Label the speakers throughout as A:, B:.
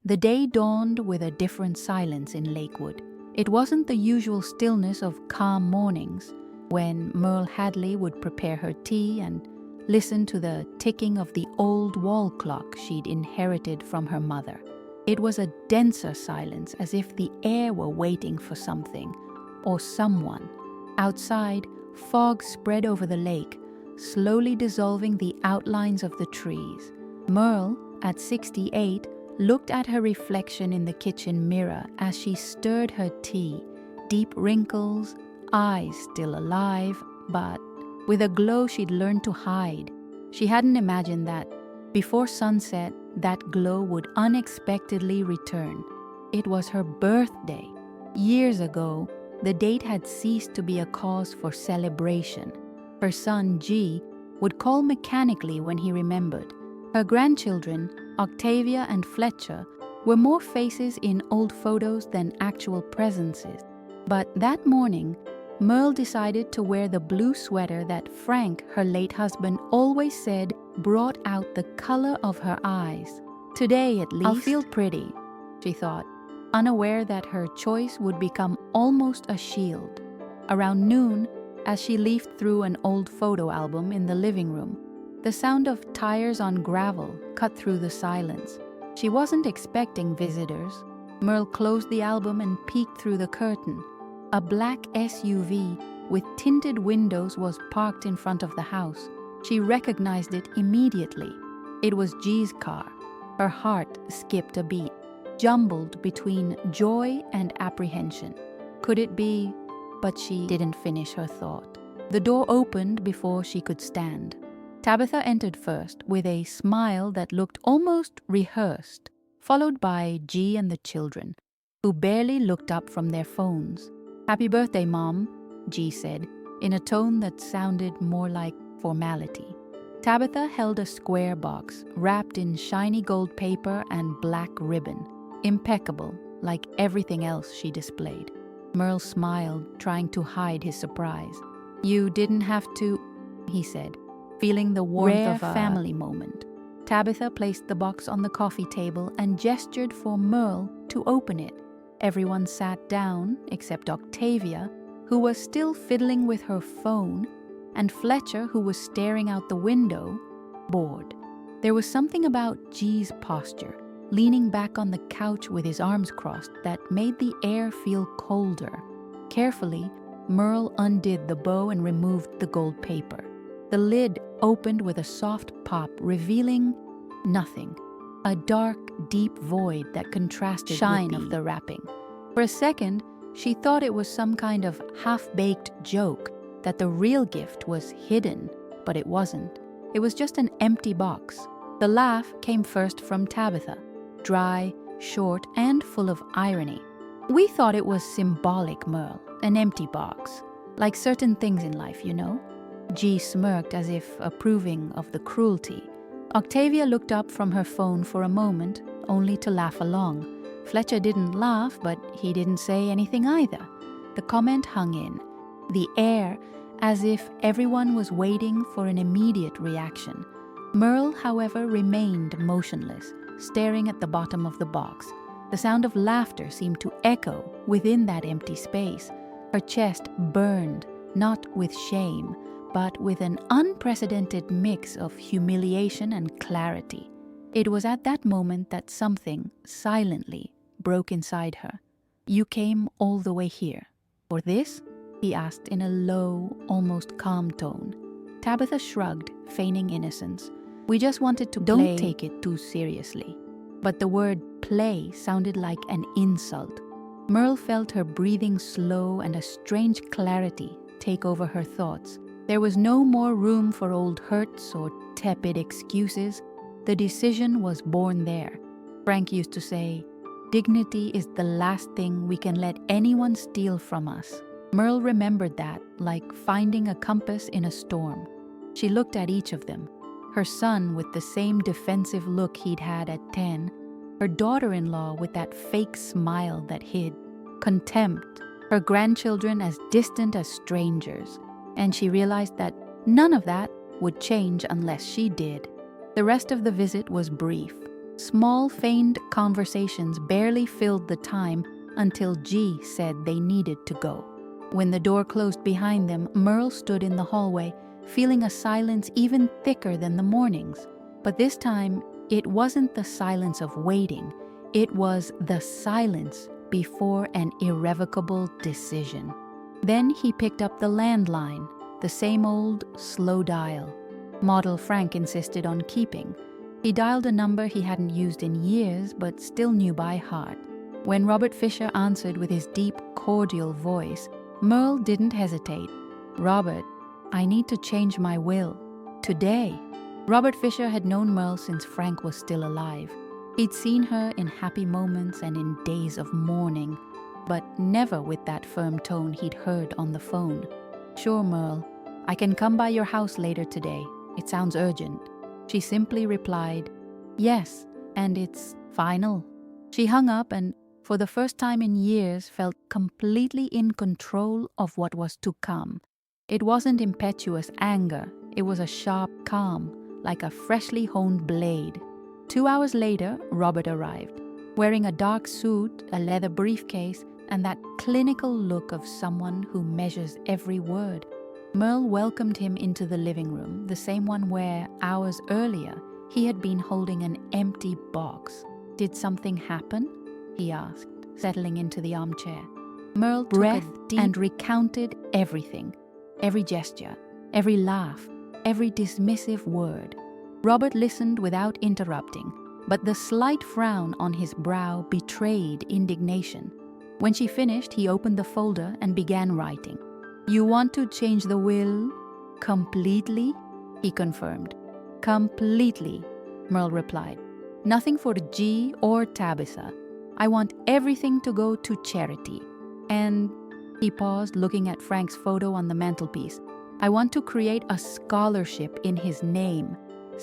A: The day dawned with a different silence in Lakewood. It wasn't the usual stillness of calm mornings, when Merle Hadley would prepare her tea and listen to the ticking of the old wall clock she'd inherited from her mother. It was a denser silence, as if the air were waiting for something or someone. Outside, fog spread over the lake, slowly dissolving the outlines of the trees. Merle, at 68, looked at her reflection in the kitchen mirror as she stirred her tea, deep wrinkles, eyes still alive, but with a glow she'd learned to hide. She hadn't imagined that, before sunset, that glow would unexpectedly return. It was her birthday. Years ago, the date had ceased to be a cause for celebration. Her son, G, would call mechanically when he remembered. Her grandchildren, Octavia and Fletcher, were more faces in old photos than actual presences. But that morning, Merle decided to wear the blue sweater that Frank, her late husband, always said brought out the color of her eyes. Today, at least, I'll feel pretty, she thought, unaware that her choice would become almost a shield. Around noon, as she leafed through an old photo album in the living room, the sound of tires on gravel cut through the silence. She wasn't expecting visitors. Merle closed the album and peeked through the curtain. A black SUV with tinted windows was parked in front of the house. She recognized it immediately. It was G's car. Her heart skipped a beat, jumbled between joy and apprehension. Could it be? But she didn't finish her thought. The door opened before she could stand. Tabitha entered first with a smile that looked almost rehearsed, followed by G and the children, who barely looked up from their phones. "Happy birthday, Mom," G said, in a tone that sounded more like formality. Tabitha held a square box wrapped in shiny gold paper and black ribbon, impeccable, like everything else she displayed. Merle smiled, trying to hide his surprise. "You didn't have to," he said, feeling the warmth of a family moment. Tabitha placed the box on the coffee table and gestured for Merle to open it. Everyone sat down, except Octavia, who was still fiddling with her phone, and Fletcher, who was staring out the window, bored. There was something about G's posture, leaning back on the couch with his arms crossed, that made the air feel colder. Carefully, Merle undid the bow and removed the gold paper. The lid opened with a soft pop, revealing nothing. A dark, deep void that contrasted shine with the wrapping. For a second, she thought it was some kind of half-baked joke, that the real gift was hidden, but it wasn't. It was just an empty box. The laugh came first from Tabitha, dry, short, and full of irony. "We thought it was symbolic, Merle, an empty box. Like certain things in life, you know." G smirked as if approving of the cruelty. Octavia looked up from her phone for a moment, only to laugh along. Fletcher didn't laugh, but he didn't say anything either. The comment hung in the air, as if everyone was waiting for an immediate reaction. Merle, however, remained motionless, staring at the bottom of the box. The sound of laughter seemed to echo within that empty space. Her chest burned, not with shame, but with an unprecedented mix of humiliation and clarity. It was at that moment that something, silently, broke inside her. "You came all the way here. For this?" he asked in a low, almost calm tone. Tabitha shrugged, feigning innocence. "We just wanted to play." "Don't take it too seriously." But the word play sounded like an insult. Merle felt her breathing slow and a strange clarity take over her thoughts. There was no more room for old hurts or tepid excuses. The decision was born there. Frank used to say, "Dignity is the last thing we can let anyone steal from us." Merle remembered that, like finding a compass in a storm. She looked at each of them. Her son with the same defensive look he'd had at 10. Her daughter-in-law with that fake smile that hid contempt. Her grandchildren as distant as strangers. And she realized that none of that would change unless she did. The rest of the visit was brief. Small, feigned conversations barely filled the time until G said they needed to go. When the door closed behind them, Merle stood in the hallway, feeling a silence even thicker than the mornings. But this time, it wasn't the silence of waiting. It was the silence before an irrevocable decision. Then he picked up the landline, the same old slow dial. Model Frank insisted on keeping. He dialed a number he hadn't used in years but still knew by heart. When Robert Fisher answered with his deep, cordial voice, Merle didn't hesitate. "Robert, I need to change my will. Today." Robert Fisher had known Merle since Frank was still alive. He'd seen her in happy moments and in days of mourning, but never with that firm tone he'd heard on the phone. "Sure, Merle. I can come by your house later today. It sounds urgent." She simply replied, "Yes, and it's final." She hung up and, for the first time in years, felt completely in control of what was to come. It wasn't impetuous anger, it was a sharp calm, like a freshly honed blade. 2 hours later, Robert arrived, wearing a dark suit, a leather briefcase, and that clinical look of someone who measures every word. Merle welcomed him into the living room, the same one where, hours earlier, he had been holding an empty box. "Did something happen?" he asked, settling into the armchair. Merle took a deep and recounted everything, every gesture, every laugh, every dismissive word. Robert listened without interrupting, but the slight frown on his brow betrayed indignation. When she finished, he opened the folder and began writing. "You want to change the will completely?" he confirmed. "Completely," Merle replied. "Nothing for G or Tabitha. I want everything to go to charity. And," he paused, looking at Frank's photo on the mantelpiece, "I want to create a scholarship in his name.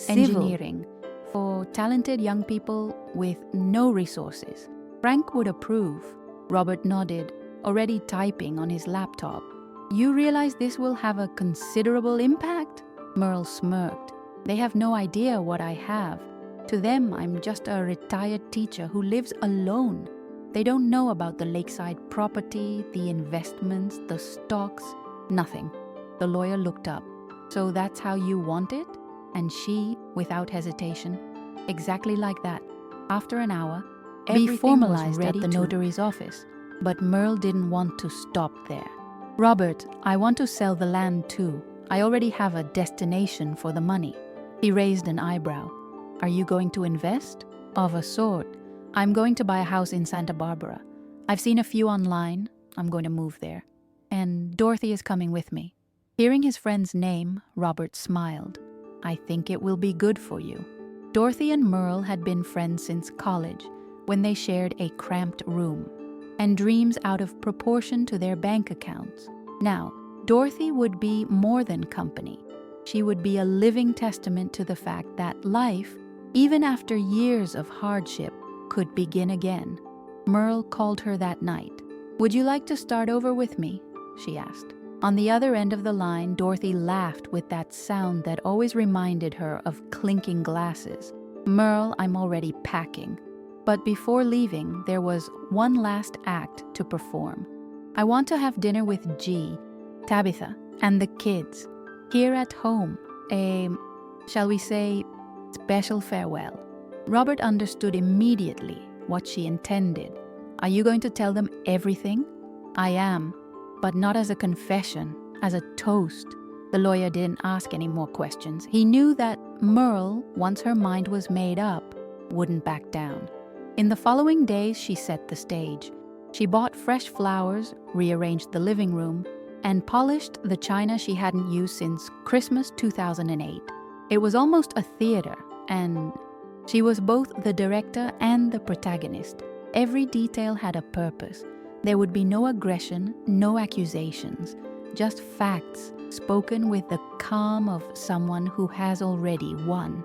A: Engineering, for talented young people with no resources." Frank would approve. Robert nodded, already typing on his laptop. "You realize this will have a considerable impact?" Merle smirked. "They have no idea what I have. To them, I'm just a retired teacher who lives alone. They don't know about the lakeside property, the investments, the stocks, nothing." The lawyer looked up. "So that's how you want it?" And she, without hesitation, "Exactly like that." After an hour, everything formalized was ready at the notary's office, but Merle didn't want to stop there. "Robert, I want to sell the land too. I already have a destination for the money." He raised an eyebrow. "Are you going to invest?" "Of a sort. I'm going to buy a house in Santa Barbara. I've seen a few online. I'm going to move there. And Dorothy is coming with me." Hearing his friend's name, Robert smiled. "I think it will be good for you." Dorothy and Merle had been friends since college, when they shared a cramped room, and dreams out of proportion to their bank accounts. Now, Dorothy would be more than company. She would be a living testament to the fact that life, even after years of hardship, could begin again. Merle called her that night. "Would you like to start over with me?" she asked. On the other end of the line, Dorothy laughed with that sound that always reminded her of clinking glasses. "Merle, I'm already packing." But before leaving, there was one last act to perform. "I want to have dinner with G, Tabitha, and the kids. Here at home. Shall we say, special farewell." Robert understood immediately what she intended. "Are you going to tell them everything?" "I am, but not as a confession, as a toast." The lawyer didn't ask any more questions. He knew that Merle, once her mind was made up, wouldn't back down. In the following days, she set the stage. She bought fresh flowers, rearranged the living room, and polished the china she hadn't used since Christmas 2008. It was almost a theater, and she was both the director and the protagonist. Every detail had a purpose. There would be no aggression, no accusations, just facts spoken with the calm of someone who has already won.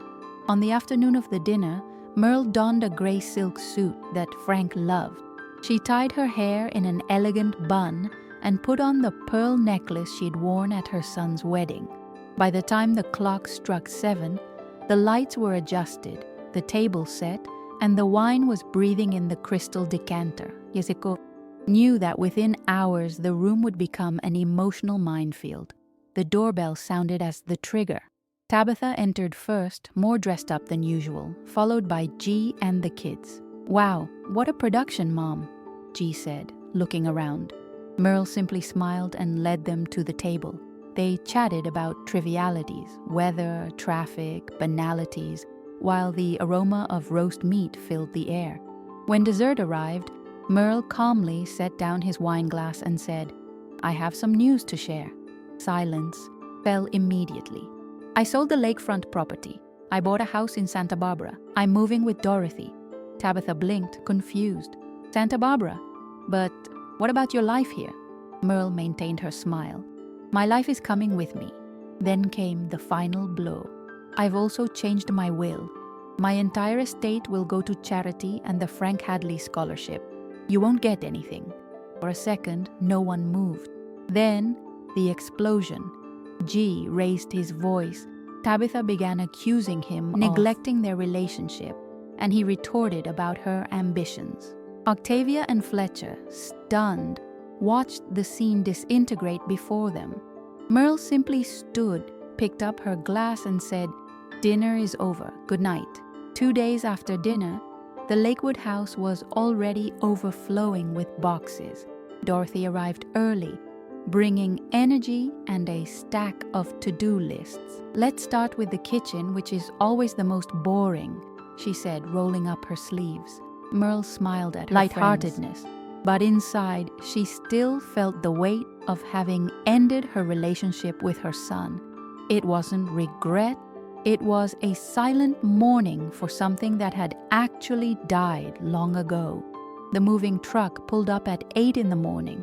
A: On the afternoon of the dinner, Merle donned a gray silk suit that Frank loved. She tied her hair in an elegant bun and put on the pearl necklace she'd worn at her son's wedding. By the time the clock struck 7, the lights were adjusted, the table set, and the wine was breathing in the crystal decanter. Yeseko knew that within hours the room would become an emotional minefield. The doorbell sounded as the trigger. Tabitha entered first, more dressed up than usual, followed by G and the kids. "Wow, what a production, Mom," G said, looking around. Merle simply smiled and led them to the table. They chatted about trivialities, weather, traffic, banalities, while the aroma of roast meat filled the air. When dessert arrived, Merle calmly set down his wineglass and said, "I have some news to share." Silence fell immediately. "I sold the lakefront property. I bought a house in Santa Barbara. I'm moving with Dorothy." Tabitha blinked, confused. "Santa Barbara? But what about your life here?" Merle maintained her smile. "My life is coming with me." Then came the final blow. "I've also changed my will. My entire estate will go to charity and the Frank Hadley Scholarship. You won't get anything." For a second, no one moved. Then, the explosion. G raised his voice. Tabitha began accusing him of neglecting their relationship, and he retorted about her ambitions. Octavia and Fletcher, stunned, watched the scene disintegrate before them. Merle simply stood, picked up her glass and said, "Dinner is over. Good night." 2 days after dinner, the Lakewood house was already overflowing with boxes. Dorothy arrived early, bringing energy and a stack of to-do lists. "Let's start with the kitchen, which is always the most boring," she said, rolling up her sleeves. Merle smiled at her lightheartedness, but inside she still felt the weight of having ended her relationship with her son. It wasn't regret, it was a silent mourning for something that had actually died long ago. The moving truck pulled up at 8 in the morning.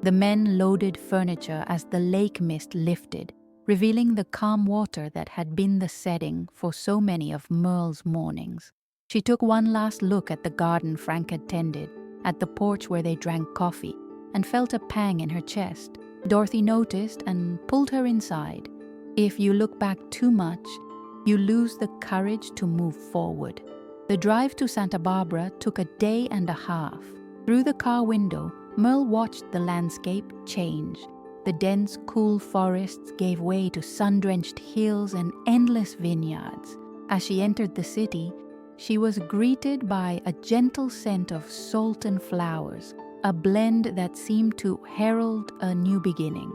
A: The men loaded furniture as the lake mist lifted, revealing the calm water that had been the setting for so many of Merle's mornings. She took one last look at the garden Frank had tended, at the porch where they drank coffee, and felt a pang in her chest. Dorothy noticed and pulled her inside. If you look back too much, you lose the courage to move forward. The drive to Santa Barbara took a day and a half. Through the car window, Merle watched the landscape change. The dense, cool forests gave way to sun-drenched hills and endless vineyards. As she entered the city, she was greeted by a gentle scent of salt and flowers, a blend that seemed to herald a new beginning.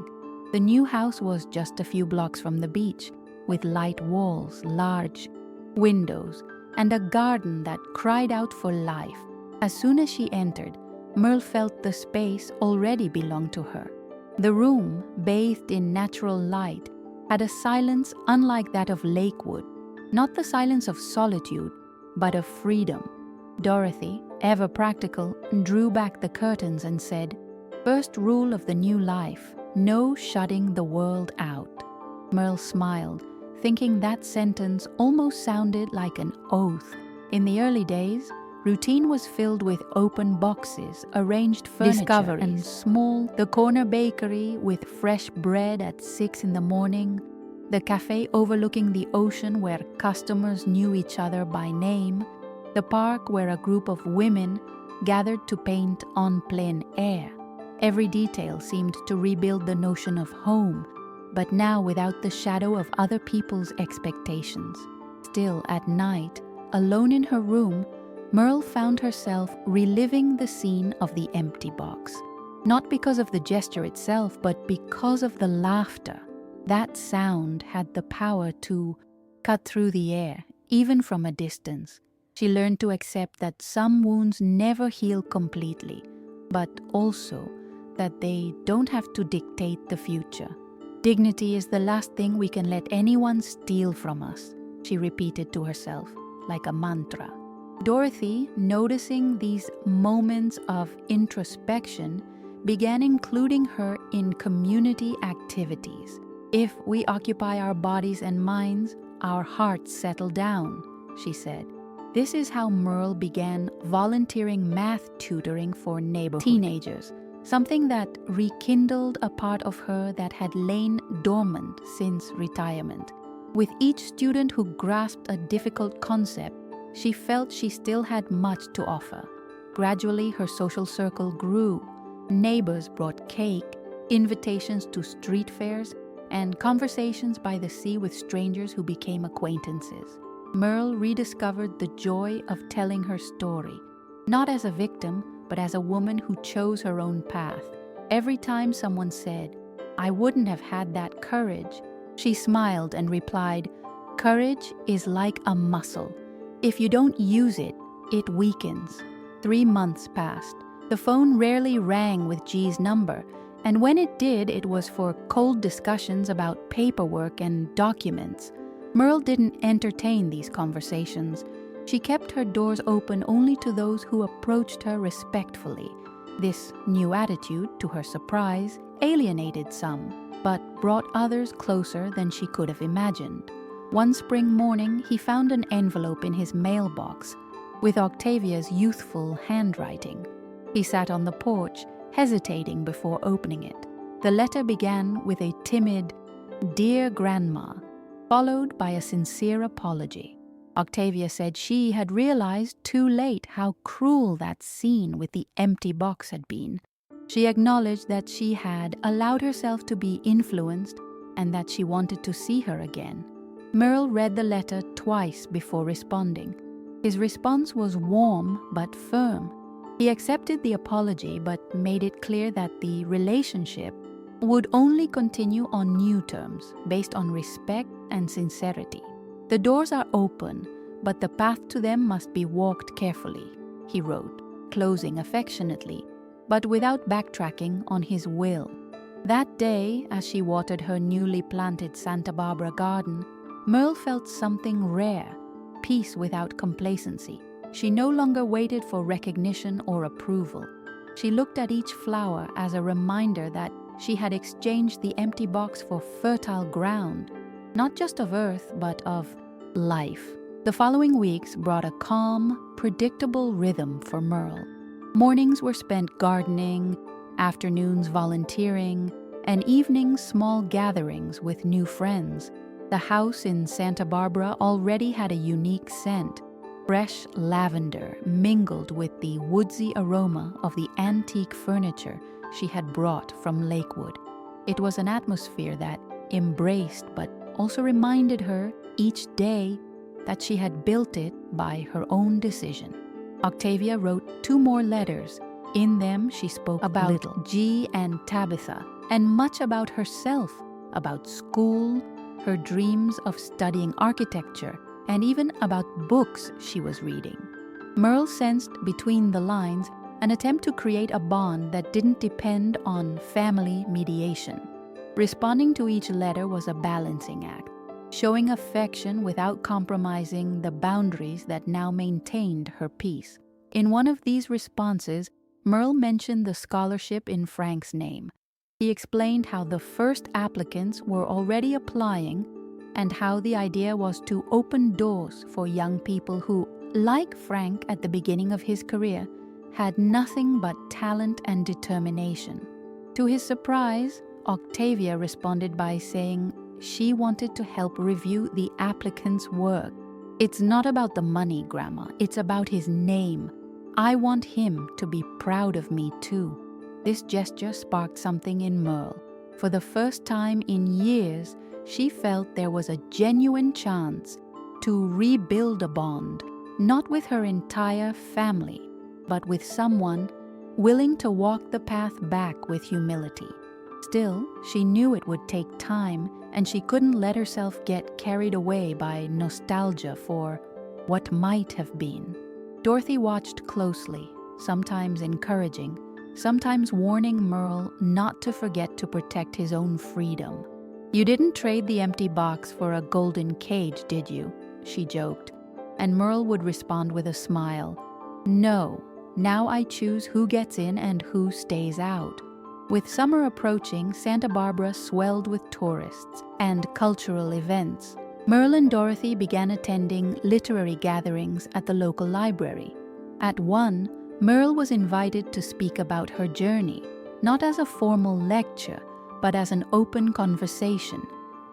A: The new house was just a few blocks from the beach, with light walls, large windows, and a garden that cried out for life. As soon as she entered, Merle felt the space already belonged to her. The room, bathed in natural light, had a silence unlike that of Lakewood, not the silence of solitude, but of freedom. Dorothy, ever practical, drew back the curtains and said, "First rule of the new life, no shutting the world out." Merle smiled, thinking that sentence almost sounded like an oath. In the early days, routine was filled with open boxes, arranged furniture, discoveries, and the corner bakery with fresh bread at 6 in the morning, the cafe overlooking the ocean where customers knew each other by name, the park where a group of women gathered to paint on plein air. Every detail seemed to rebuild the notion of home, but now without the shadow of other people's expectations. Still, at night, alone in her room, Merle found herself reliving the scene of the empty box. Not because of the gesture itself, but because of the laughter. That sound had the power to cut through the air, even from a distance. She learned to accept that some wounds never heal completely, but also that they don't have to dictate the future. "Dignity is the last thing we can let anyone steal from us," she repeated to herself, like a mantra. Dorothy, noticing these moments of introspection, began including her in community activities. "If we occupy our bodies and minds, our hearts settle down," she said. This is how Merle began volunteering math tutoring for neighborhood teenagers, something that rekindled a part of her that had lain dormant since retirement. With each student who grasped a difficult concept, she felt she still had much to offer. Gradually, her social circle grew. Neighbors brought cake, invitations to street fairs, and conversations by the sea with strangers who became acquaintances. Merle rediscovered the joy of telling her story, not as a victim, but as a woman who chose her own path. Every time someone said, "I wouldn't have had that courage," she smiled and replied, "Courage is like a muscle. If you don't use it, it weakens." 3 months passed. The phone rarely rang with G's number, and when it did, it was for cold discussions about paperwork and documents. Merle didn't entertain these conversations. She kept her doors open only to those who approached her respectfully. This new attitude, to her surprise, alienated some, but brought others closer than she could have imagined. One spring morning, he found an envelope in his mailbox with Octavia's youthful handwriting. He sat on the porch, hesitating before opening it. The letter began with a timid, "Dear Grandma," followed by a sincere apology. Octavia said she had realized too late how cruel that scene with the empty box had been. She acknowledged that she had allowed herself to be influenced and that she wanted to see her again. Merle read the letter twice before responding. His response was warm but firm. He accepted the apology but made it clear that the relationship would only continue on new terms, based on respect and sincerity. "The doors are open, but the path to them must be walked carefully," he wrote, closing affectionately, but without backtracking on his will. That day, as she watered her newly planted Santa Barbara garden, Merle felt something rare, peace without complacency. She no longer waited for recognition or approval. She looked at each flower as a reminder that she had exchanged the empty box for fertile ground, not just of earth, but of life. The following weeks brought a calm, predictable rhythm for Merle. Mornings were spent gardening, afternoons volunteering, and evenings small gatherings with new friends. The house in Santa Barbara already had a unique scent. Fresh lavender mingled with the woodsy aroma of the antique furniture she had brought from Lakewood. It was an atmosphere that embraced but also reminded her each day that she had built it by her own decision. Octavia wrote 2 more letters. In them she spoke about little G and Tabitha, and much about herself, about school, her dreams of studying architecture, and even about books she was reading. Merle sensed between the lines an attempt to create a bond that didn't depend on family mediation. Responding to each letter was a balancing act, showing affection without compromising the boundaries that now maintained her peace. In one of these responses, Merle mentioned the scholarship in Frank's name. He explained how the first applicants were already applying and how the idea was to open doors for young people who, like Frank at the beginning of his career, had nothing but talent and determination. To his surprise, Octavia responded by saying she wanted to help review the applicant's work. "It's not about the money, Grandma. It's about his name. I want him to be proud of me too." This gesture sparked something in Merle. For the first time in years, she felt there was a genuine chance to rebuild a bond, not with her entire family, but with someone willing to walk the path back with humility. Still, she knew it would take time, and she couldn't let herself get carried away by nostalgia for what might have been. Dorothy watched closely, sometimes encouraging, sometimes warning Merle not to forget to protect his own freedom. "You didn't trade the empty box for a golden cage, did you?" she joked, and Merle would respond with a smile. "No, now I choose who gets in and who stays out." With summer approaching, Santa Barbara swelled with tourists and cultural events. Merle and Dorothy began attending literary gatherings at the local library. At one, Merle was invited to speak about her journey, not as a formal lecture, but as an open conversation.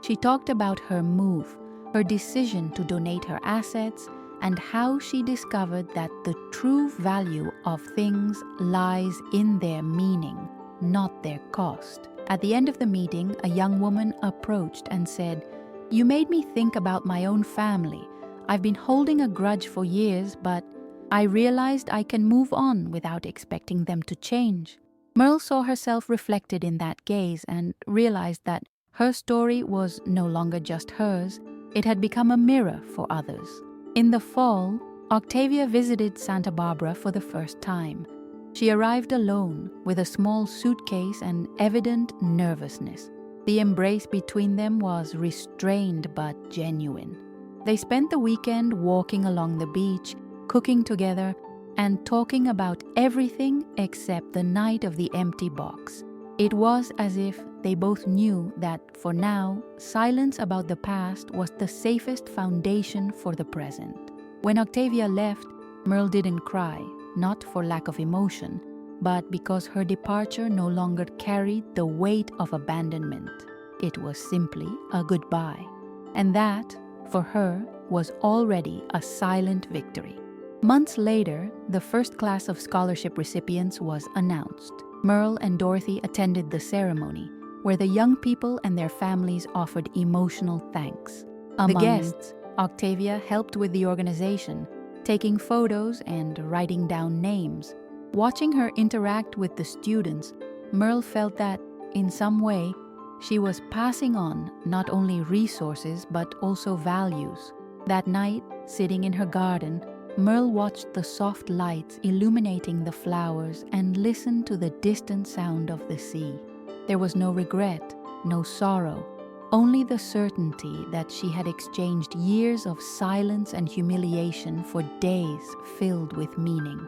A: She talked about her move, her decision to donate her assets, and how she discovered that the true value of things lies in their meaning, not their cost. At the end of the meeting, a young woman approached and said, "You made me think about my own family. I've been holding a grudge for years, but I realized I can move on without expecting them to change." Merle saw herself reflected in that gaze and realized that her story was no longer just hers, it had become a mirror for others. In the fall, Octavia visited Santa Barbara for the first time. She arrived alone, with a small suitcase and evident nervousness. The embrace between them was restrained but genuine. They spent the weekend walking along the beach, cooking together, and talking about everything except the night of the empty box. It was as if they both knew that, for now, silence about the past was the safest foundation for the present. When Octavia left, Merle didn't cry, not for lack of emotion, but because her departure no longer carried the weight of abandonment. It was simply a goodbye. And that, for her, was already a silent victory. Months later, the first class of scholarship recipients was announced. Merle and Dorothy attended the ceremony, where the young people and their families offered emotional thanks. Among the guests, Octavia helped with the organization, taking photos and writing down names. Watching her interact with the students, Merle felt that, in some way, she was passing on not only resources but also values. That night, sitting in her garden, Merle watched the soft lights illuminating the flowers and listened to the distant sound of the sea. There was no regret, no sorrow, only the certainty that she had exchanged years of silence and humiliation for days filled with meaning.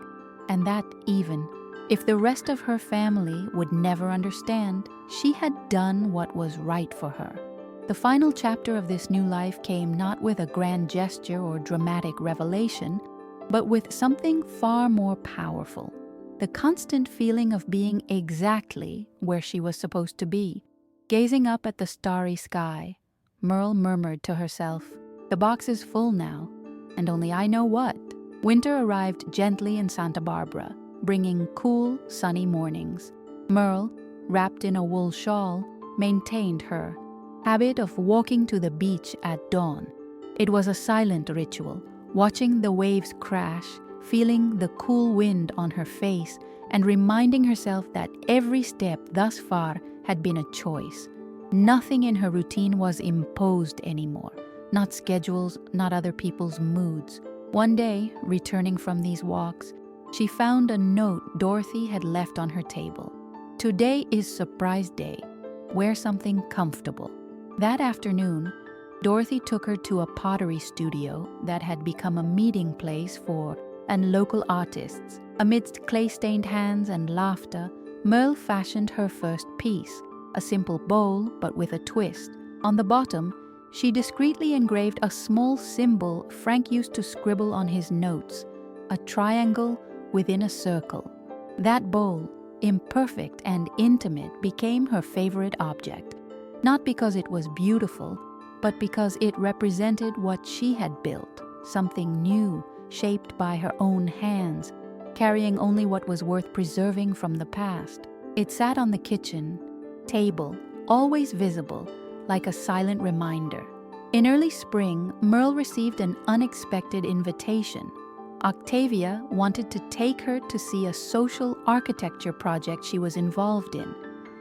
A: And that even if the rest of her family would never understand, she had done what was right for her. The final chapter of this new life came not with a grand gesture or dramatic revelation, but with something far more powerful: the constant feeling of being exactly where she was supposed to be. Gazing up at the starry sky, Merle murmured to herself, "The box is full now, and only I know what." Winter arrived gently in Santa Barbara, bringing cool, sunny mornings. Merle, wrapped in a wool shawl, maintained her habit of walking to the beach at dawn. It was a silent ritual, watching the waves crash, feeling the cool wind on her face, and reminding herself that every step thus far had been a choice. Nothing in her routine was imposed anymore, not schedules, not other people's moods. One day, returning from these walks, she found a note Dorothy had left on her table. "Today is surprise day. Wear something comfortable." That afternoon, Dorothy took her to a pottery studio that had become a meeting place for local artists. Amidst clay-stained hands and laughter, Merle fashioned her first piece, a simple bowl but with a twist. On the bottom, she discreetly engraved a small symbol Frank used to scribble on his notes, a triangle within a circle. That bowl, imperfect and intimate, became her favorite object, not because it was beautiful, but because it represented what she had built, something new, shaped by her own hands, carrying only what was worth preserving from the past. It sat on the kitchen table, always visible, like a silent reminder. In early spring, Merle received an unexpected invitation. Octavia wanted to take her to see a social architecture project she was involved in.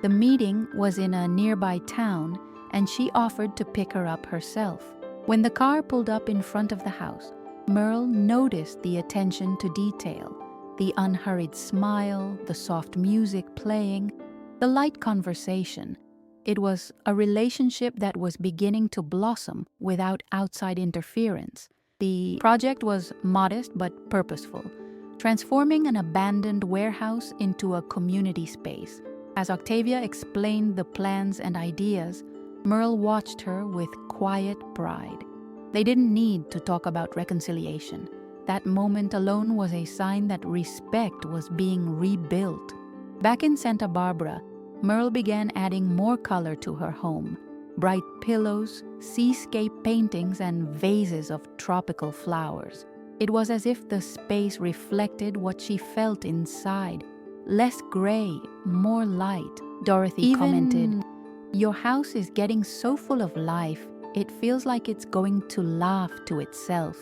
A: The meeting was in a nearby town, and she offered to pick her up herself. When the car pulled up in front of the house, Merle noticed the attention to detail, the unhurried smile, the soft music playing, the light conversation. It was a relationship that was beginning to blossom without outside interference. The project was modest but purposeful, transforming an abandoned warehouse into a community space. As Octavia explained the plans and ideas, Merle watched her with quiet pride. They didn't need to talk about reconciliation. That moment alone was a sign that respect was being rebuilt. Back in Santa Barbara, Merle began adding more color to her home: bright pillows, seascape paintings, and vases of tropical flowers. It was as if the space reflected what she felt inside. Less gray, more light. Dorothy commented, "Your house is getting so full of life, it feels like it's going to laugh to itself."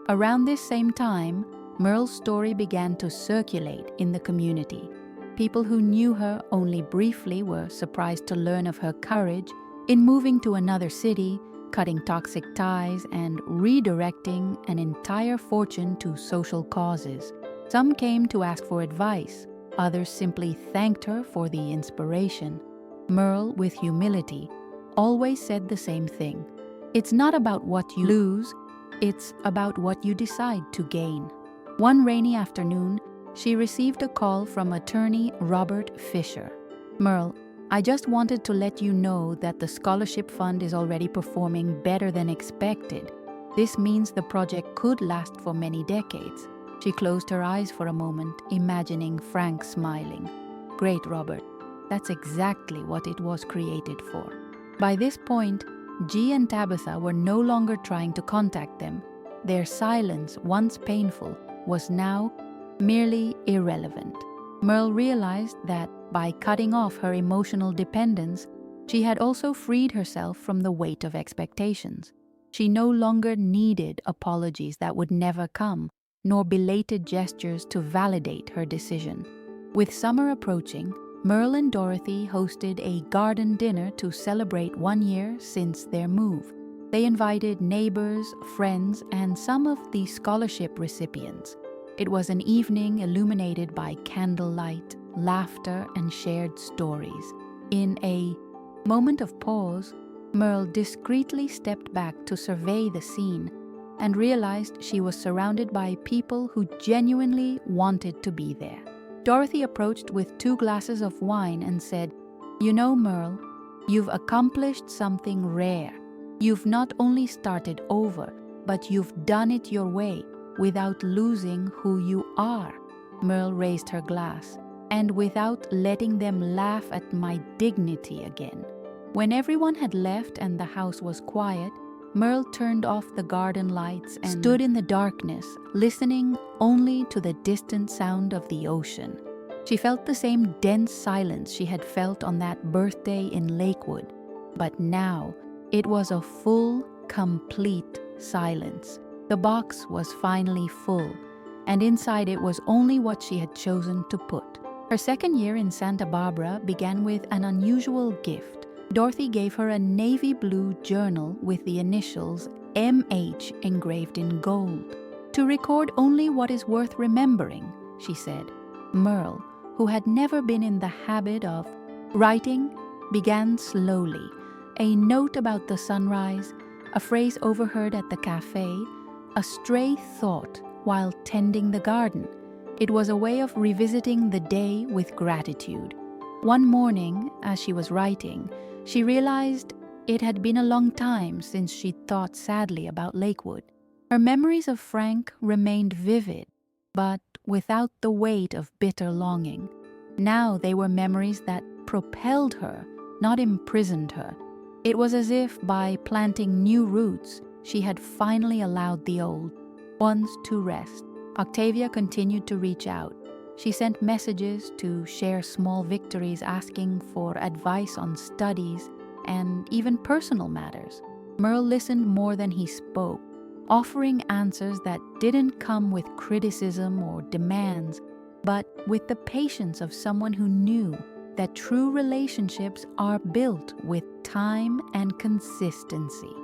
A: Around this same time, Merle's story began to circulate in the community. People who knew her only briefly were surprised to learn of her courage in moving to another city, cutting toxic ties, and redirecting an entire fortune to social causes. Some came to ask for advice, others simply thanked her for the inspiration. Merle, with humility, always said the same thing. It's not about what you lose, it's about what you decide to gain. One rainy afternoon, she received a call from attorney Robert Fisher. "Merle, I just wanted to let you know that the scholarship fund is already performing better than expected. This means the project could last for many decades." She closed her eyes for a moment, imagining Frank smiling. "Great, Robert. That's exactly what it was created for." By this point, G and Tabitha were no longer trying to contact them. Their silence, once painful, was now merely irrelevant. Merle realized that by cutting off her emotional dependence, she had also freed herself from the weight of expectations. She no longer needed apologies that would never come, nor belated gestures to validate her decision. With summer approaching, Merle and Dorothy hosted a garden dinner to celebrate 1 year since their move. They invited neighbors, friends, and some of the scholarship recipients. It was an evening illuminated by candlelight, laughter, and shared stories. In a moment of pause, Merle discreetly stepped back to survey the scene and realized she was surrounded by people who genuinely wanted to be there. Dorothy approached with 2 glasses of wine and said, "You know, Merle, you've accomplished something rare. You've not only started over, but you've done it your way, without losing who you are." Merle raised her glass, "and without letting them laugh at my dignity again." When everyone had left and the house was quiet, Merle turned off the garden lights and stood in the darkness, listening only to the distant sound of the ocean. She felt the same dense silence she had felt on that birthday in Lakewood, but now it was a full, complete silence. The box was finally full, and inside it was only what she had chosen to put. Her second year in Santa Barbara began with an unusual gift. Dorothy gave her a navy blue journal with the initials MH engraved in gold. "To record only what is worth remembering," she said. Merle, who had never been in the habit of writing, began slowly. A note about the sunrise, a phrase overheard at the cafe, a stray thought while tending the garden. It was a way of revisiting the day with gratitude. One morning, as she was writing, she realized it had been a long time since she'd thought sadly about Lakewood. Her memories of Frank remained vivid, but without the weight of bitter longing. Now they were memories that propelled her, not imprisoned her. It was as if by planting new roots, she had finally allowed the old ones to rest. Octavia continued to reach out. She sent messages to share small victories, asking for advice on studies and even personal matters. Merle listened more than he spoke, offering answers that didn't come with criticism or demands, but with the patience of someone who knew that true relationships are built with time and consistency.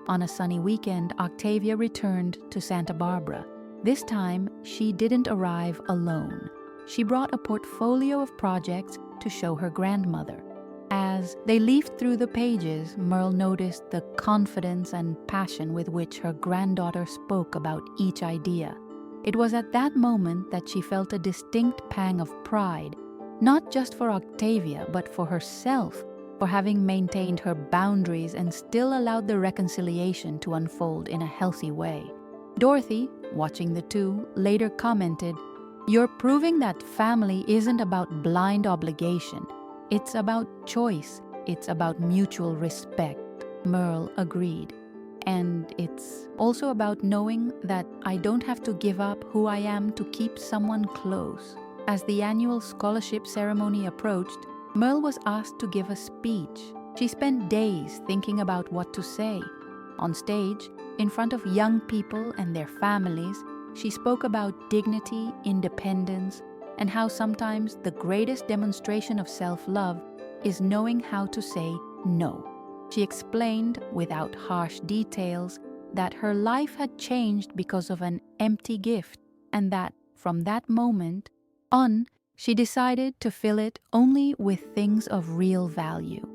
A: On a sunny weekend, Octavia returned to Santa Barbara. This time, she didn't arrive alone. She brought a portfolio of projects to show her grandmother. As they leafed through the pages, Merle noticed the confidence and passion with which her granddaughter spoke about each idea. It was at that moment that she felt a distinct pang of pride, not just for Octavia, but for herself, for having maintained her boundaries and still allowed the reconciliation to unfold in a healthy way. Dorothy, watching the two, later commented, "You're proving that family isn't about blind obligation. It's about choice. It's about mutual respect." Merle agreed. And it's also about knowing that I don't have to give up who I am to keep someone close. As the annual scholarship ceremony approached, Merle was asked to give a speech. She spent days thinking about what to say. On stage, in front of young people and their families, she spoke about dignity, independence, and how sometimes the greatest demonstration of self-love is knowing how to say no. She explained, without harsh details, that her life had changed because of an empty gift, and that, from that moment on, she decided to fill it only with things of real value.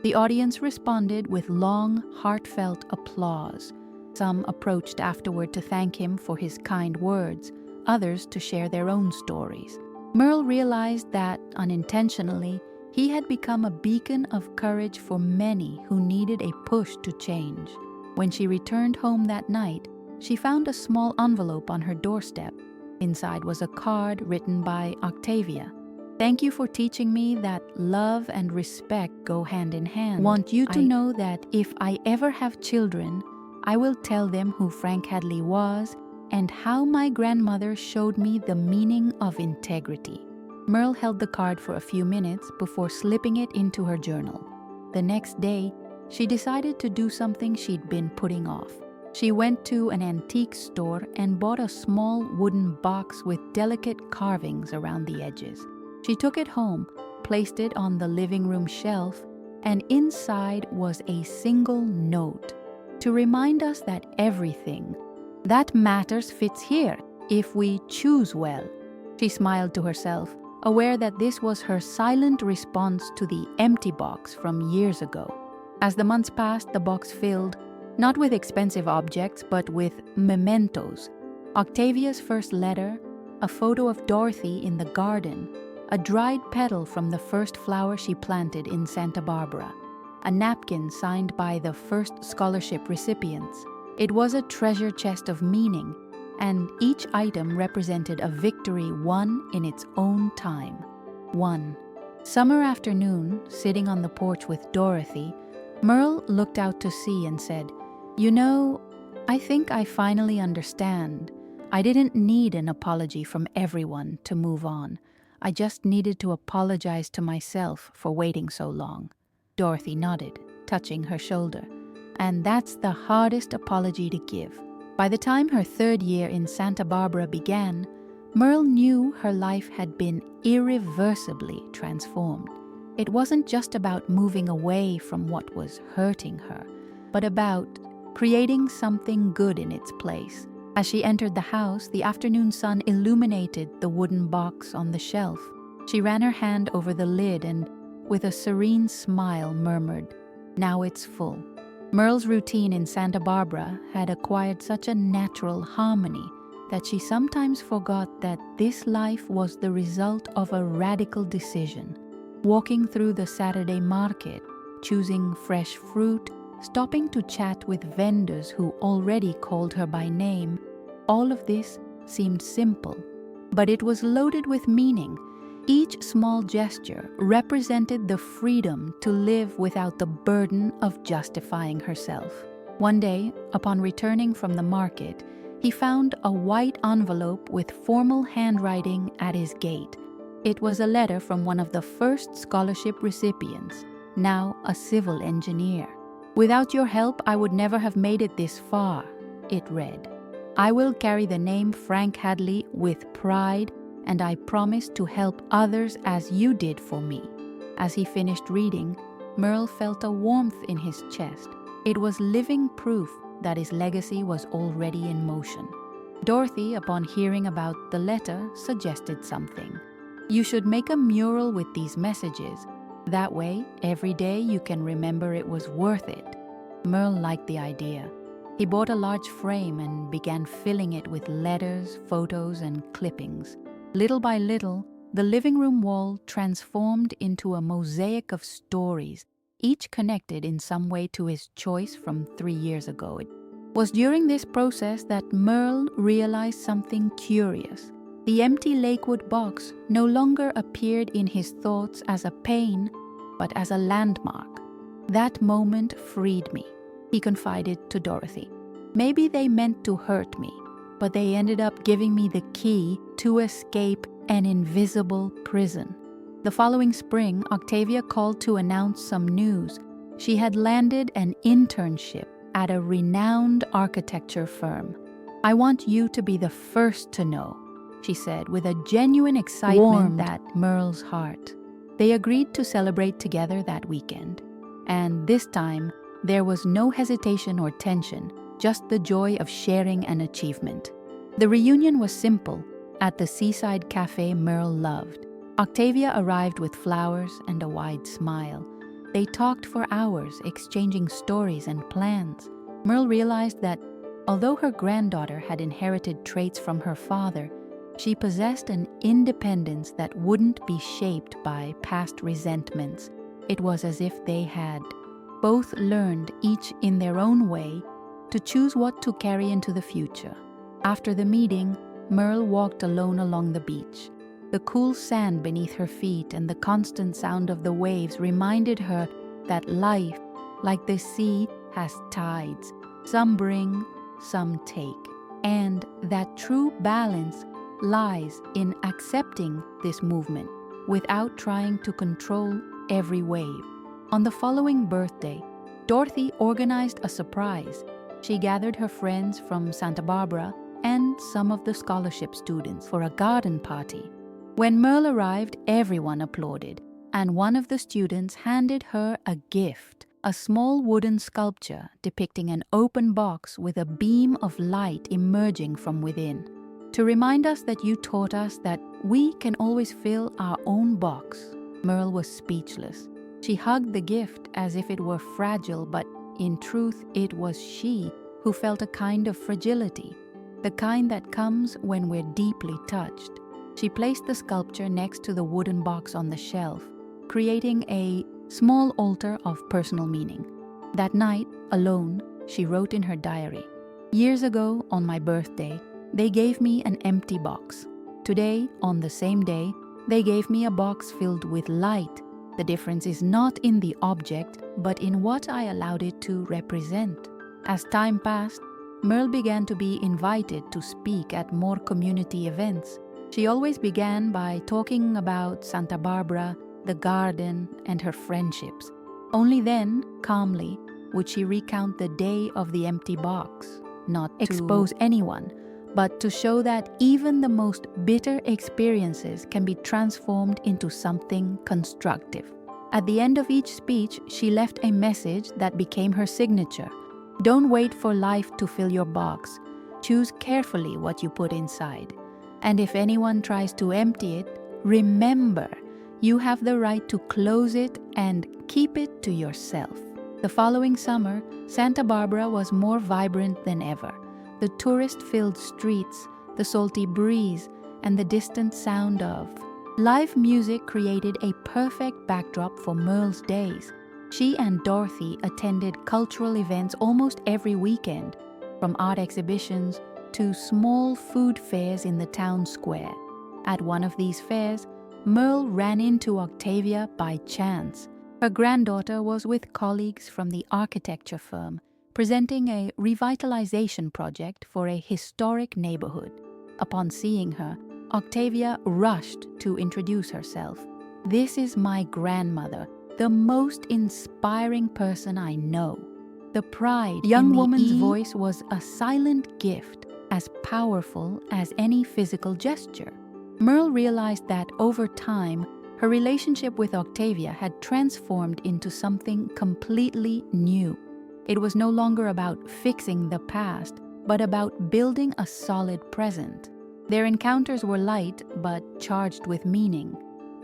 A: The audience responded with long, heartfelt applause. Some approached afterward to thank him for his kind words, others to share their own stories. Merle realized that, unintentionally, he had become a beacon of courage for many who needed a push to change. When she returned home that night, she found a small envelope on her doorstep. Inside was a card written by Octavia. "Thank you for teaching me that love and respect go hand in hand. Want you to know that if I ever have children, I will tell them who Frank Hadley was and how my grandmother showed me the meaning of integrity." Merle held the card for a few minutes before slipping it into her journal. The next day, she decided to do something she'd been putting off. She went to an antique store and bought a small wooden box with delicate carvings around the edges. She took it home, placed it on the living room shelf, and inside was a single note to remind us that everything that matters fits here if we choose well. She smiled to herself, aware that this was her silent response to the empty box from years ago. As the months passed, the box filled, not with expensive objects, but with mementos. Octavia's first letter, a photo of Dorothy in the garden, a dried petal from the first flower she planted in Santa Barbara, a napkin signed by the first scholarship recipients. It was a treasure chest of meaning, and each item represented a victory won in its own time. 1. Summer afternoon, sitting on the porch with Dorothy, Merle looked out to sea and said, "You know, I think I finally understand. I didn't need an apology from everyone to move on. I just needed to apologize to myself for waiting so long." Dorothy nodded, touching her shoulder. "And that's the hardest apology to give." By the time her third year in Santa Barbara began, Merle knew her life had been irreversibly transformed. It wasn't just about moving away from what was hurting her, but about creating something good in its place. As she entered the house, the afternoon sun illuminated the wooden box on the shelf. She ran her hand over the lid and, with a serene smile, murmured, "Now it's full." Merle's routine in Santa Barbara had acquired such a natural harmony that she sometimes forgot that this life was the result of a radical decision. Walking through the Saturday market, choosing fresh fruit, stopping to chat with vendors who already called her by name, all of this seemed simple, but it was loaded with meaning. Each small gesture represented the freedom to live without the burden of justifying herself. One day, upon returning from the market, he found a white envelope with formal handwriting at his gate. It was a letter from one of the first scholarship recipients, now a civil engineer. "Without your help, I would never have made it this far," it read. "I will carry the name Frank Hadley with pride, and I promise to help others as you did for me." As he finished reading, Merle felt a warmth in his chest. It was living proof that his legacy was already in motion. Dorothy, upon hearing about the letter, suggested something. "You should make a mural with these messages. That way, every day you can remember it was worth it." Merle liked the idea. He bought a large frame and began filling it with letters, photos, and clippings. Little by little, the living room wall transformed into a mosaic of stories, each connected in some way to his choice from 3 years ago. It was during this process that Merle realized something curious. The empty Lakewood box no longer appeared in his thoughts as a pain, but as a landmark. That moment freed me. he confided to Dorothy. Maybe they meant to hurt me, but they ended up giving me the key to escape an invisible prison. The following spring, Octavia called to announce some news. She had landed an internship at a renowned architecture firm. "I want you to be the first to know," she said, with a genuine excitement that Merle's heart. They agreed to celebrate together that weekend. And this time, there was no hesitation or tension, just the joy of sharing an achievement. The reunion was simple, at the seaside cafe Merle loved. Octavia arrived with flowers and a wide smile. They talked for hours, exchanging stories and plans. Merle realized that, although her granddaughter had inherited traits from her father, she possessed an independence that wouldn't be shaped by past resentments. It was as if they had both learned, each in their own way, to choose what to carry into the future. After the meeting, Merle walked alone along the beach. The cool sand beneath her feet and the constant sound of the waves reminded her that life, like the sea, has tides. Some bring, some take. And that true balance lies in accepting this movement without trying to control every wave. On the following birthday, Dorothy organized a surprise. She gathered her friends from Santa Barbara and some of the scholarship students for a garden party. When Merle arrived, everyone applauded, and one of the students handed her a gift, a small wooden sculpture depicting an open box with a beam of light emerging from within. To remind us that you taught us that we can always fill our own box. Merle was speechless. She hugged the gift as if it were fragile, but in truth it was she who felt a kind of fragility, the kind that comes when we're deeply touched. She placed the sculpture next to the wooden box on the shelf, creating a small altar of personal meaning. That night, alone, she wrote in her diary, "Years ago, on my birthday, they gave me an empty box. Today, on the same day, they gave me a box filled with light. The difference is not in the object, but in what I allowed it to represent." As time passed, Merle began to be invited to speak at more community events. She always began by talking about Santa Barbara, the garden, and her friendships. Only then, calmly, would she recount the day of the empty box, not to expose anyone, but to show that even the most bitter experiences can be transformed into something constructive. At the end of each speech, she left a message that became her signature. "Don't wait for life to fill your box. Choose carefully what you put inside. And if anyone tries to empty it, remember, you have the right to close it and keep it to yourself." The following summer, Santa Barbara was more vibrant than ever. The tourist-filled streets, the salty breeze, and the distant sound of live music created a perfect backdrop for Merle's days. She and Dorothy attended cultural events almost every weekend, from art exhibitions to small food fairs in the town square. At one of these fairs, Merle ran into Octavia by chance. Her granddaughter was with colleagues from the architecture firm, presenting a revitalization project for a historic neighborhood. Upon seeing her, Octavia rushed to introduce herself. "This is my grandmother, the most inspiring person I know." The pride in the young woman's voice was a silent gift, as powerful as any physical gesture. Merle realized that over time, her relationship with Octavia had transformed into something completely new. It was no longer about fixing the past, but about building a solid present. Their encounters were light, but charged with meaning.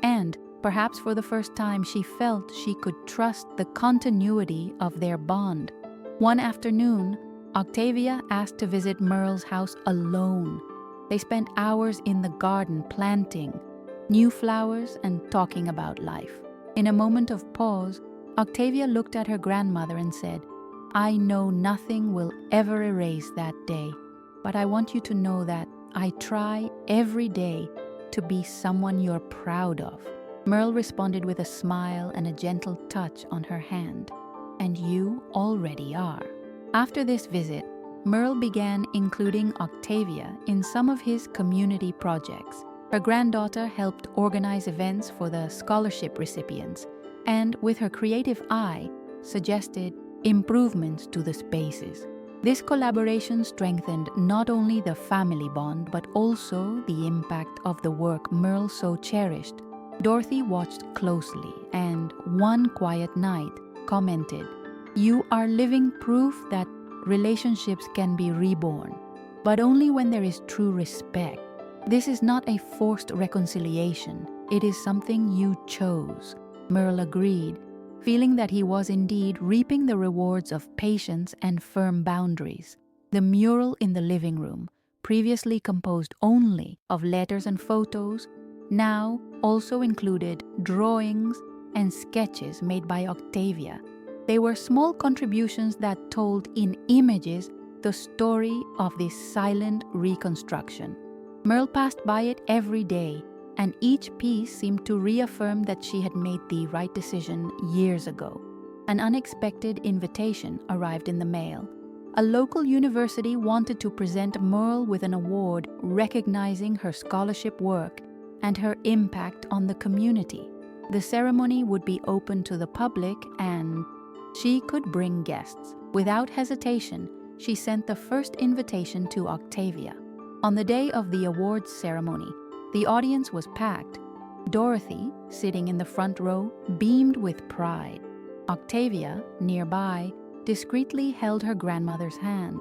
A: And, perhaps for the first time, she felt she could trust the continuity of their bond. One afternoon, Octavia asked to visit Merle's house alone. They spent hours in the garden planting new flowers and talking about life. In a moment of pause, Octavia looked at her grandmother and said, "I know nothing will ever erase that day, but I want you to know that I try every day to be someone you're proud of." Merle responded with a smile and a gentle touch on her hand. "And you already are." After this visit, Merle began including Octavia in some of his community projects. Her granddaughter helped organize events for the scholarship recipients, and with her creative eye, suggested improvements to the spaces. This collaboration strengthened not only the family bond but also the impact of the work Merle so cherished. Dorothy watched closely and, one quiet night, commented, "You are living proof that relationships can be reborn, but only when there is true respect. This is not a forced reconciliation, it is something you chose." Merle agreed, feeling that he was indeed reaping the rewards of patience and firm boundaries. The mural in the living room, previously composed only of letters and photos, now also included drawings and sketches made by Octavia. They were small contributions that told in images the story of this silent reconstruction. Merle passed by it every day, and each piece seemed to reaffirm that she had made the right decision years ago. An unexpected invitation arrived in the mail. A local university wanted to present Merle with an award recognizing her scholarship work and her impact on the community. The ceremony would be open to the public and she could bring guests. Without hesitation, she sent the first invitation to Octavia. On the day of the awards ceremony, the audience was packed. Dorothy, sitting in the front row, beamed with pride. Octavia, nearby, discreetly held her grandmother's hand.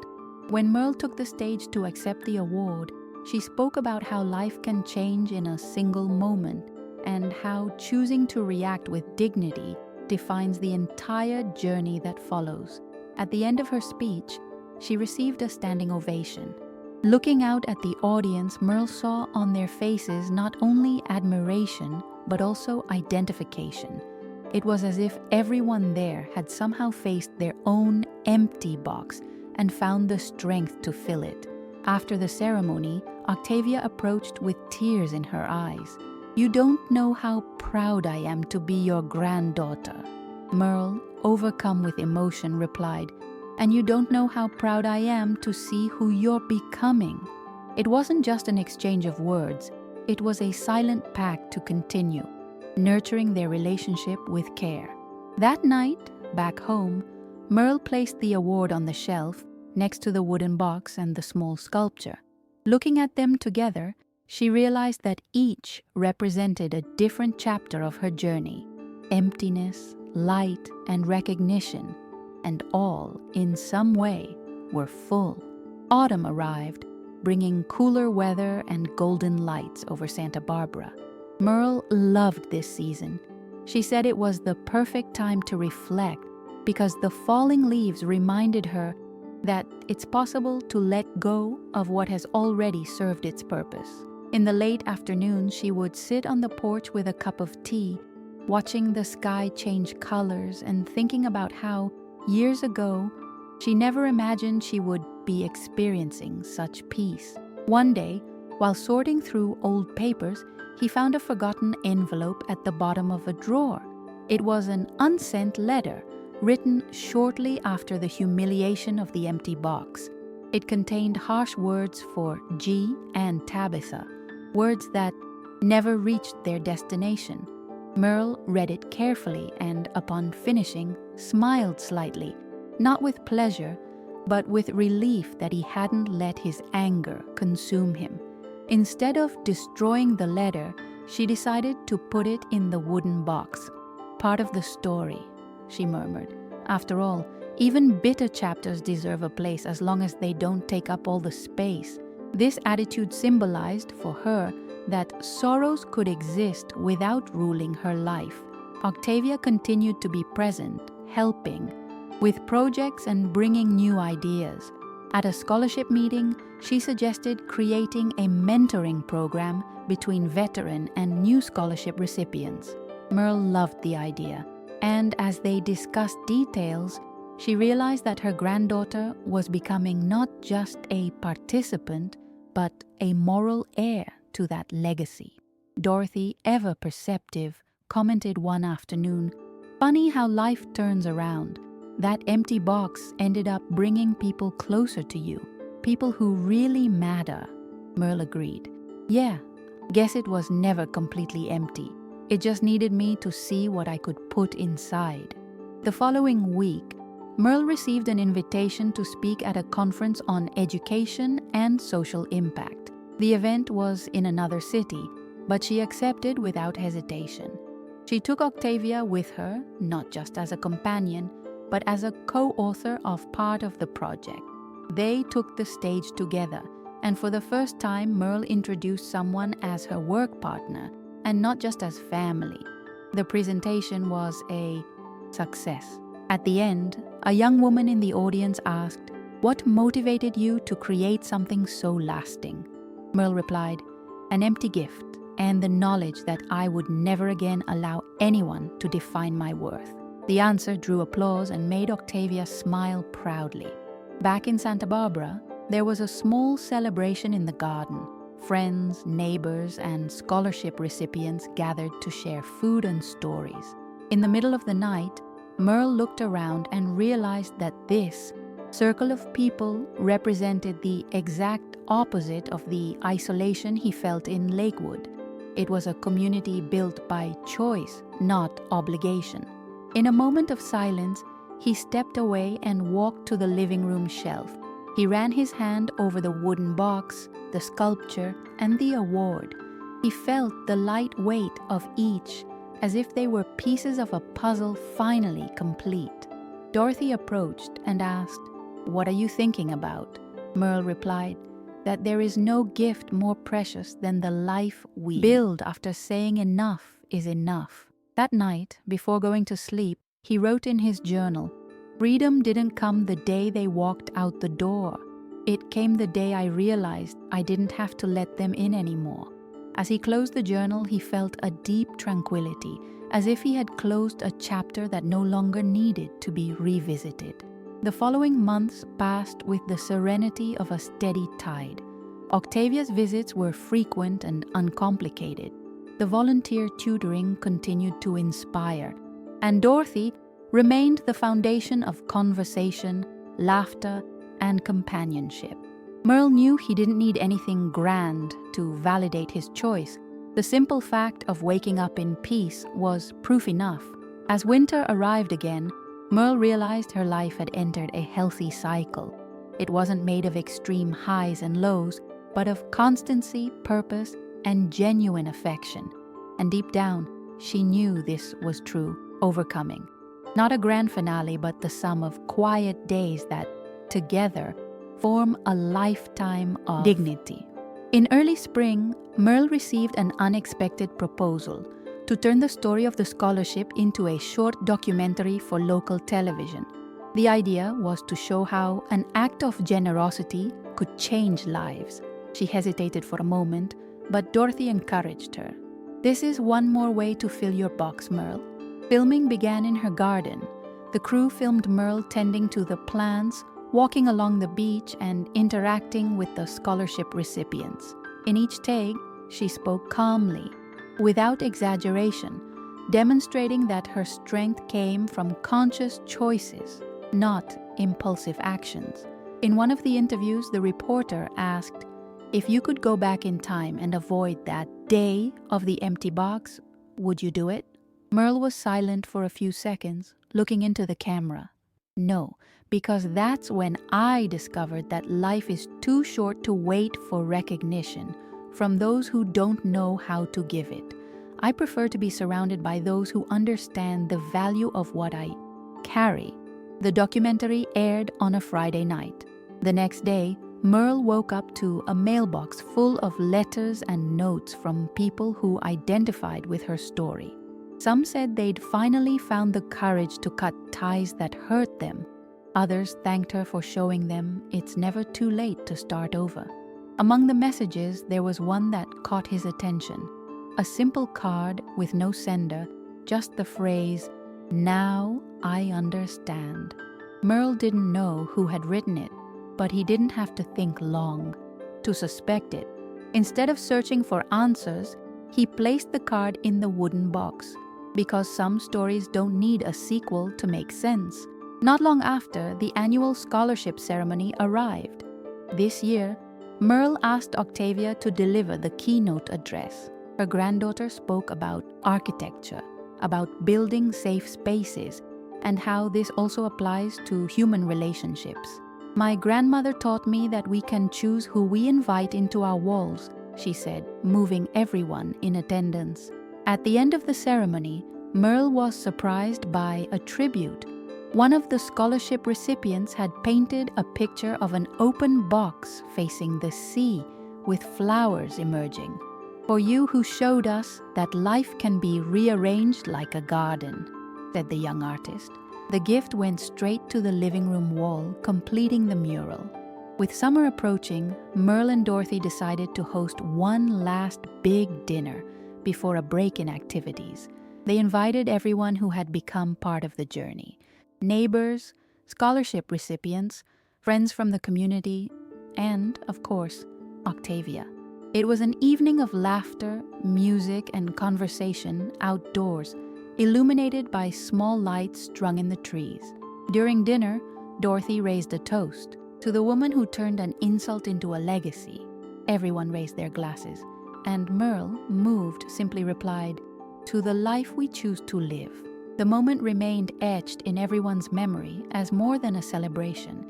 A: When Merle took the stage to accept the award, she spoke about how life can change in a single moment and how choosing to react with dignity defines the entire journey that follows. At the end of her speech, she received a standing ovation. Looking out at the audience, Merle saw on their faces not only admiration, but also identification. It was as if everyone there had somehow faced their own empty box and found the strength to fill it. After the ceremony, Octavia approached with tears in her eyes. "You don't know how proud I am to be your granddaughter." Merle, overcome with emotion, replied, "And you don't know how proud I am to see who you're becoming." It wasn't just an exchange of words, it was a silent pact to continue, nurturing their relationship with care. That night, back home, Merle placed the award on the shelf next to the wooden box and the small sculpture. Looking at them together, she realized that each represented a different chapter of her journey: emptiness, light, and recognition, and all, in some way, were full. Autumn arrived, bringing cooler weather and golden lights over Santa Barbara. Merle loved this season. She said it was the perfect time to reflect because the falling leaves reminded her that it's possible to let go of what has already served its purpose. In the late afternoon, she would sit on the porch with a cup of tea, watching the sky change colors and thinking about how, years ago, she never imagined she would be experiencing such peace. One day, while sorting through old papers, he found a forgotten envelope at the bottom of a drawer. It was an unsent letter, written shortly after the humiliation of the empty box. It contained harsh words for G and Tabitha, words that never reached their destination. Merle read it carefully and, upon finishing, smiled slightly, not with pleasure, but with relief that he hadn't let his anger consume him. Instead of destroying the letter, she decided to put it in the wooden box. "Part of the story," she murmured. "After all, even bitter chapters deserve a place as long as they don't take up all the space." This attitude symbolized for her that sorrows could exist without ruling her life. Octavia continued to be present, helping with projects and bringing new ideas. At a scholarship meeting, she suggested creating a mentoring program between veteran and new scholarship recipients. Merle loved the idea, and as they discussed details, she realized that her granddaughter was becoming not just a participant, but a moral heir to that legacy. Dorothy, ever perceptive, commented one afternoon, "Funny how life turns around. That empty box ended up bringing people closer to you, people who really matter. Merle agreed. Yeah, guess it was never completely empty. It just needed me to see what I could put inside. The following week, Merle received an invitation to speak at a conference on education and social impact. The event was in another city, but she accepted without hesitation. She took Octavia with her, not just as a companion, but as a co-author of part of the project. They took the stage together, and for the first time, Merle introduced someone as her work partner, and not just as family. The presentation was a success. At the end, a young woman in the audience asked, "What motivated you to create something so lasting?" Merle replied, "An empty gift and the knowledge that I would never again allow anyone to define my worth." The answer drew applause and made Octavia smile proudly. Back in Santa Barbara, there was a small celebration in the garden. Friends, neighbors, and scholarship recipients gathered to share food and stories. In the middle of the night, Merle looked around and realized that this circle of people represented the exact opposite of the isolation he felt in Lakewood. It was a community built by choice, not obligation. In a moment of silence, he stepped away and walked to the living room shelf. He ran his hand over the wooden box, the sculpture, and the award. He felt the light weight of each, as if they were pieces of a puzzle finally complete. Dorothy approached and asked, "What are you thinking about?" Merle replied, "That there is no gift more precious than the life we build after saying enough is enough." That night, before going to sleep, he wrote in his journal, "Freedom didn't come the day they walked out the door. It came the day I realized I didn't have to let them in anymore." As he closed the journal, he felt a deep tranquility, as if he had closed a chapter that no longer needed to be revisited. The following months passed with the serenity of a steady tide. Octavia's visits were frequent and uncomplicated. The volunteer tutoring continued to inspire, and Dorothy remained the foundation of conversation, laughter, and companionship. Merle knew he didn't need anything grand to validate his choice. The simple fact of waking up in peace was proof enough. As winter arrived again, Merle realized her life had entered a healthy cycle. It wasn't made of extreme highs and lows, but of constancy, purpose, and genuine affection. And deep down, she knew this was true overcoming. Not a grand finale, but the sum of quiet days that, together, form a lifetime of dignity. In early spring, Merle received an unexpected proposal to turn the story of the scholarship into a short documentary for local television. The idea was to show how an act of generosity could change lives. She hesitated for a moment, but Dorothy encouraged her. "This is one more way to fill your box, Merle." Filming began in her garden. The crew filmed Merle tending to the plants, walking along the beach, and interacting with the scholarship recipients. In each take, she spoke calmly, without exaggeration, demonstrating that her strength came from conscious choices, not impulsive actions. In one of the interviews, the reporter asked, "If you could go back in time and avoid that day of the empty box, would you do it?" Merle was silent for a few seconds, looking into the camera. "No, because that's when I discovered that life is too short to wait for recognition from those who don't know how to give it. I prefer to be surrounded by those who understand the value of what I carry." The documentary aired on a Friday night. The next day, Merle woke up to a mailbox full of letters and notes from people who identified with her story. Some said they'd finally found the courage to cut ties that hurt them. Others thanked her for showing them it's never too late to start over. Among the messages, there was one that caught his attention. A simple card with no sender, just the phrase, "Now I understand." Merle didn't know who had written it, but he didn't have to think long to suspect it. Instead of searching for answers, he placed the card in the wooden box, because some stories don't need a sequel to make sense. Not long after, the annual scholarship ceremony arrived. This year, Merle asked Octavia to deliver the keynote address. Her granddaughter spoke about architecture, about building safe spaces, and how this also applies to human relationships. "My grandmother taught me that we can choose who we invite into our walls," she said, moving everyone in attendance. At the end of the ceremony, Merle was surprised by a tribute. One of the scholarship recipients had painted a picture of an open box facing the sea with flowers emerging. "For you who showed us that life can be rearranged like a garden," said the young artist. The gift went straight to the living room wall, completing the mural. With summer approaching, Merle and Dorothy decided to host one last big dinner before a break in activities. They invited everyone who had become part of the journey: neighbors, scholarship recipients, friends from the community, and, of course, Octavia. It was an evening of laughter, music, and conversation outdoors, illuminated by small lights strung in the trees. During dinner, Dorothy raised a toast to the woman who turned an insult into a legacy. Everyone raised their glasses, and Merle, moved, simply replied, "To the life we choose to live." The moment remained etched in everyone's memory as more than a celebration.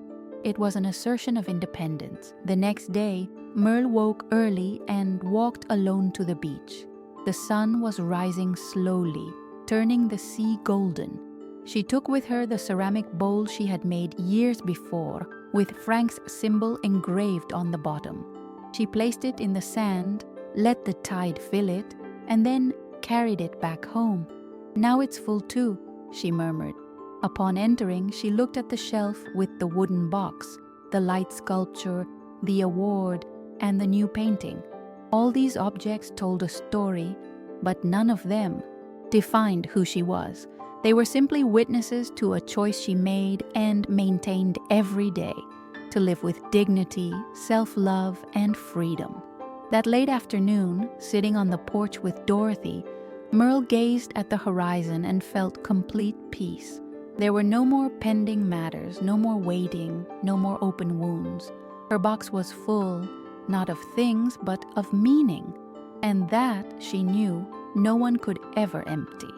A: It was an assertion of independence. The next day, Merle woke early and walked alone to the beach. The sun was rising slowly, turning the sea golden. She took with her the ceramic bowl she had made years before, with Frank's symbol engraved on the bottom. She placed it in the sand, let the tide fill it, and then carried it back home. "Now it's full too," she murmured. Upon entering, she looked at the shelf with the wooden box, the light sculpture, the award, and the new painting. All these objects told a story, but none of them defined who she was. They were simply witnesses to a choice she made and maintained every day: to live with dignity, self-love, and freedom. That late afternoon, sitting on the porch with Dorothy, Merle gazed at the horizon and felt complete peace. There were no more pending matters, no more waiting, no more open wounds. Her box was full, not of things, but of meaning. And that, she knew, no one could ever empty.